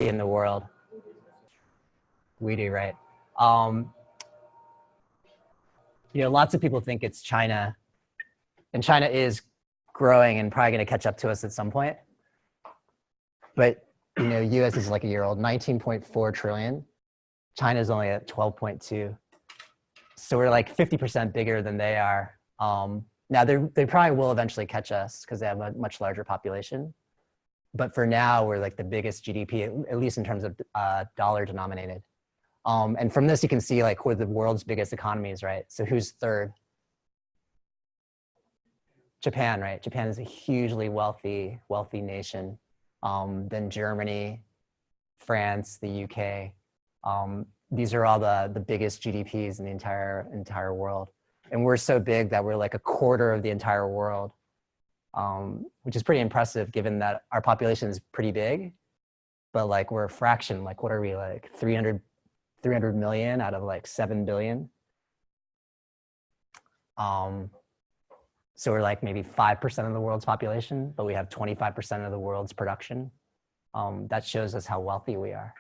in the world. We do, right? You know, lots of people think it's China, and China is growing and probably going to catch up to us at some point. But, you know, US is like a year old, 19.4 trillion. China's only at 12.2. So we're like 50% bigger than they are. Now they probably will eventually catch us because they have a much larger population. But for now, we're like the biggest GDP, at least in terms of dollar denominated. And from this, you can see like who are the world's biggest economies, right? So who's third? Japan, right? Japan is a hugely wealthy nation. Then Germany, France, the UK. These are all the biggest GDPs in the entire world. And we're so big that we're like a quarter of the entire world, which is pretty impressive given that our population is pretty big, but like we're a fraction. Like what are we, like 300 million out of like 7 billion? So we're like maybe 5% of the world's population, but we have 25% of the world's production. That shows us how wealthy we are.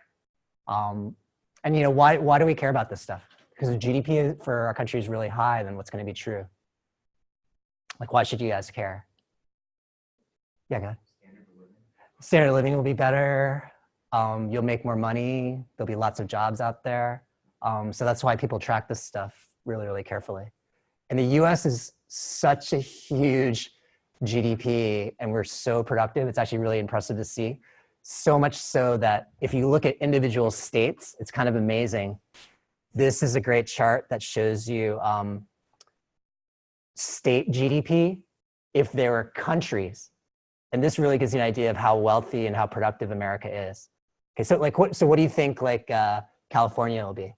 And you know, why do we care about this stuff? Because if GDP for our country is really high, then what's going to be true? Like, why should you guys care? Yeah, go ahead. Standard of living will be better. You'll make more money. There'll be lots of jobs out there. So that's why people track this stuff really, really carefully. And the US is such a huge GDP and we're so productive. It's actually really impressive to see. So much so that if you look at individual states, it's kind of amazing. This is a great chart that shows you state GDP if there were countries. And this really gives you an idea of how wealthy and how productive America is. Okay, so like what do you think like California will be?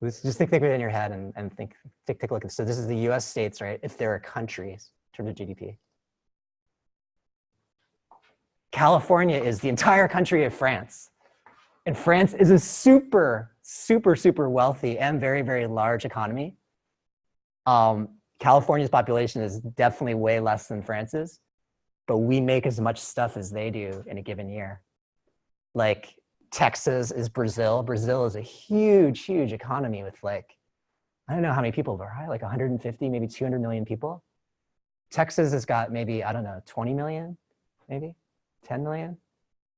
Just think of it in your head and take a look. So this is the US states, right? If there are countries in terms of GDP. California is the entire country of France. And France is a super, super, super wealthy and very, very large economy. California's population is definitely way less than France's, but we make as much stuff as they do in a given year. Like Texas is Brazil. Brazil is a huge, huge economy with like, I don't know how many people there are, like 150, maybe 200 million people. Texas has got maybe, I don't know, 20 million, maybe 10 million.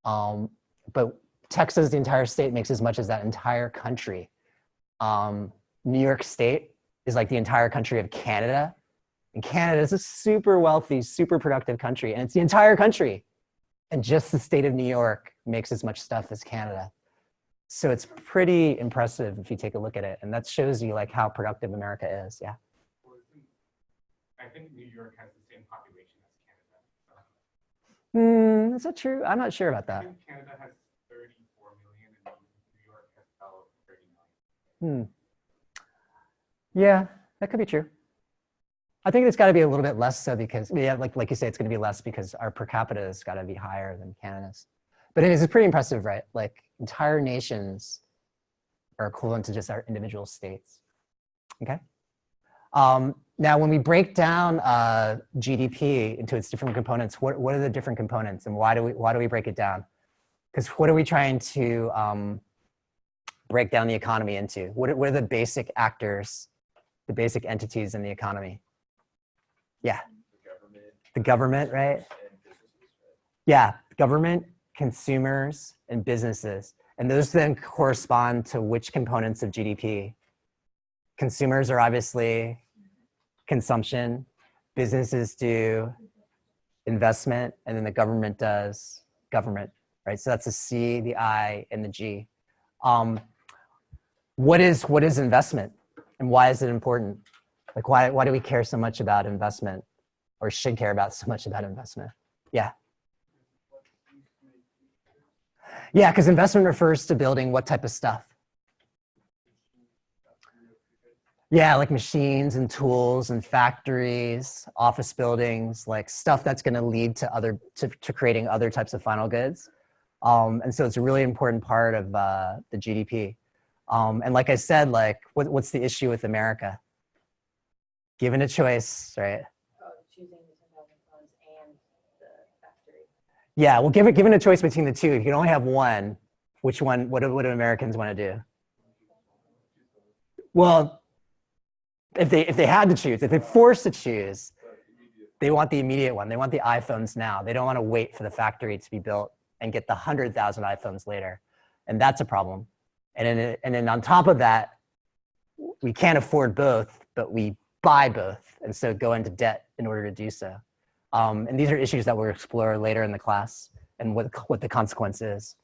But Texas, the entire state, makes as much as that entire country. New York State is like the entire country of Canada. And Canada is a super wealthy, super productive country. And it's the entire country. And just the state of New York makes as much stuff as Canada. So it's pretty impressive if you take a look at it. And that shows you like how productive America is, yeah. I think New York has the same population as Canada. Is that true? I'm not sure about that. I think Canada has 34 million and New York has about 30 million. Yeah, that could be true. I think it's got to be a little bit less so because, yeah, like you say, it's going to be less because our per capita has got to be higher than Canada's. But it is pretty impressive, right? Like entire nations are equivalent to just our individual states. Okay. Now, when we break down GDP into its different components, what are the different components, and why do we break it down? Because what are we trying to break down the economy into? What are the basic actors, the basic entities in the economy? Yeah. The government, right? Yeah, government, consumers, and businesses. And those then correspond to which components of GDP? Consumers are obviously consumption, businesses do investment, and then the government does government, right? So that's the C, the I, and the G. What is investment, and why is it important? Like why do we care so much about investment, or should care about so much about investment? Yeah. Yeah, because investment refers to building what type of stuff? Yeah, like machines and tools and factories, office buildings, like stuff that's going to lead to creating other types of final goods. And so it's a really important part of the GDP. And like I said, like what's the issue with America? Given a choice, right? Choosing the 10,000 funds and Yeah, well, given a choice between the two, if you can only have one, which one, what do Americans want to do? Well, if they had to choose, if they're forced to choose, they want the immediate one. They want the iPhones now. They don't want to wait for the factory to be built and get the 100,000 iPhones later. And that's a problem. And then on top of that, we can't afford both, but we buy both. And so go into debt in order to do so. And these are issues that we'll explore later in the class and what the consequence is.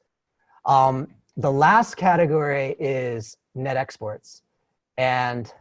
The last category is net exports. And